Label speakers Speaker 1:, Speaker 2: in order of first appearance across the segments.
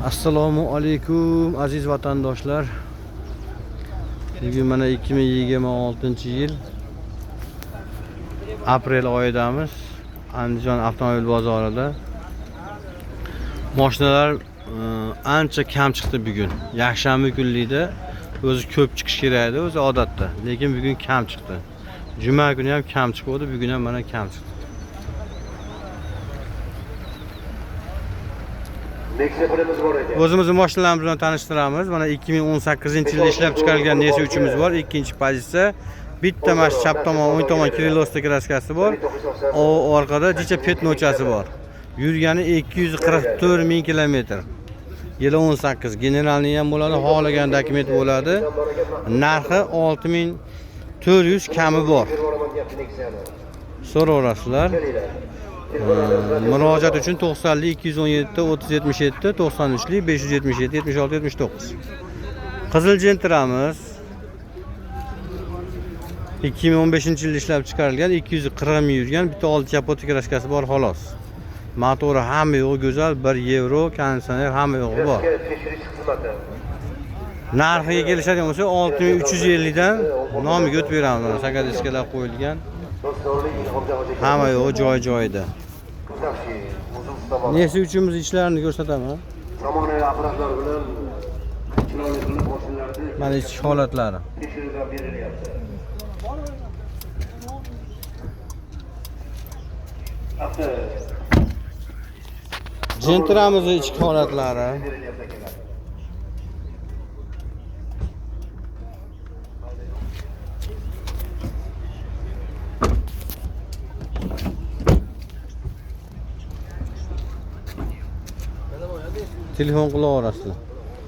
Speaker 1: Assalomu alaykum aziz vatandoshlar. Bugun mana 2026-yil aprel oyidamiz. Andijon avtomobil bozorida mashinalar ancha kam chiqdi bugun. Yakshanba kunlikda o'zi ko'p chiqish kerak edi, o'zi odatda. Lekin bugun kam chiqdi. Juma kuni ham kam chiqdi, bugun ham mana kam chiqdi. O'zimizning mashinalarimiz bilan tanishtiramiz. Mana 2018-yilda ishlab chiqarilgan Nexia 3'imiz bor. Ikkinchi pozitsiya. Bitta mash chap tomon, o'ng tomon Kirillosda kraskasi bor. Orqada jicha petnochasi bor. Yurgani 244 ming kilometr. Yili 18. Generalni ham bo'ladi, xohlagan dokument bo'ladi. Narxi 6400 kami bor. So'raverasizlar. Murojaat uchun 90 217 3077 93 577 76 79. Qizil Gentra'miz 2015-yilda ishlab chiqarilgan, 240 ming yurgan, bitta olti kapot kraskasi bor xolos. Motori hamma yo'g'i go'zal, 1 yevro, konditsioner hamma yo'g'i bor. Narxiga kelishadigan bo'lsa 6350 dan nomiga o'tib beramiz. Sakadiskalar qo'yilgan. Hamma yo'g'i joy-joyida. Nexia 3'imiz ishlarini ko'rsataman.
Speaker 2: Zamonaviy apparatlar bilan chiroyli qilib mashinalarni
Speaker 1: Mana ichki holatlari.
Speaker 2: tekshiruvdan berilyapti.
Speaker 1: Gentra'mizning ichki holatlari. Telefon qilaverasizlar.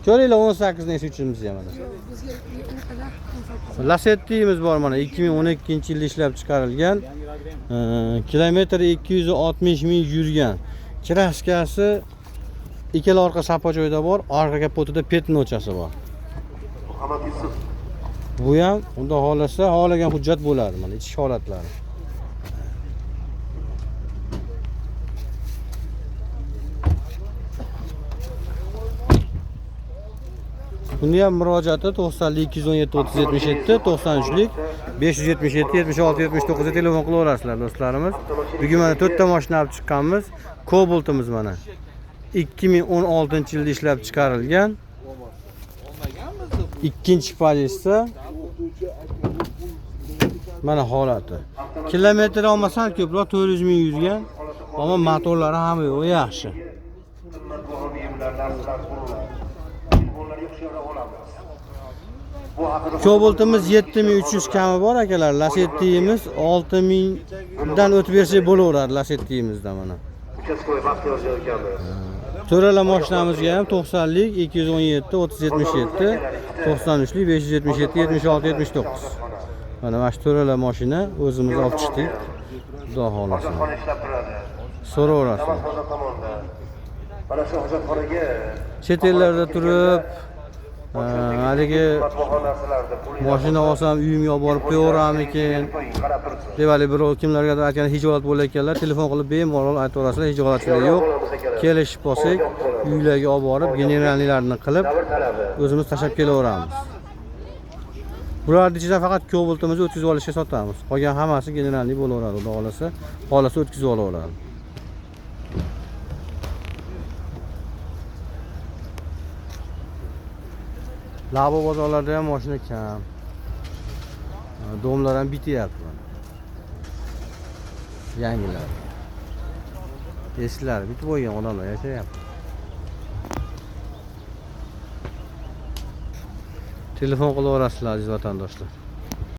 Speaker 1: Ko'ringlar 18 Nexia 3'imiz ham mana. Lasetti'miz bor mana 2012-yilda ishlab chiqarilgan. Kilometri 260 ming yurgan. Kraskasi ikkala orqa sapa joyida bor, orqa kapotida petnochasi bor. Bu ham unda xohlasa, xohlagan hujjat bo'ladi mana ichki holatlari. Buni ham murojaati 90 217 3077 93 577 76 79 ga telefon qilaverasizlar do'stlarimiz. Bugun mana 4 ta mashina olib chiqqanmiz. Cobalt'imiz mana 2016-yilda ishlab chiqarilgan. Ikkinchi pozitsiya. Mana holati. Kilometr olmasan ko'proq 400 ming yurgan, ammo motorlari hamma yo'q yaxshi. Cobalt'imiz 7300 kami bor akalar. Lasetti'miz 6000 dan o'tib bersa bo'laveradi Lasetti'mizda mana. To'rala mashinamizga ham 90 217 3077 93 577 76 79. Mana shu to'rala mashina o'zimiz olib chiqdik. Xudo xolasa. So'raverasizlar.
Speaker 2: Mana shu hojatxonaga
Speaker 1: Chet ellarda turib haligi mashina olsam uyimga olib borib qo'yaveramikin deb birov kimlargadir aytgan hijolat bo'layotganlar telefon qilib bemalol aytaverasizlar, hijolatchilar yo'q. Kelishib olsak, uylarga olib borib generalnilarni qilib o'zimiz tashab kelaveramiz. Bularning ichidan faqat Cobalt'imizni o'tkazib olishga sotamiz. Qolgan hammasi generalni bo'laveradi, xudo xolasa o'tkazib olaveradi. Labo bozorlarda ham mashina kam. Domlar ham bityapti mana. Yangilar. Eskilar bitib qo'ygan odamlar yashayapti. Telefon qilaverasizlar aziz vatandoshlar.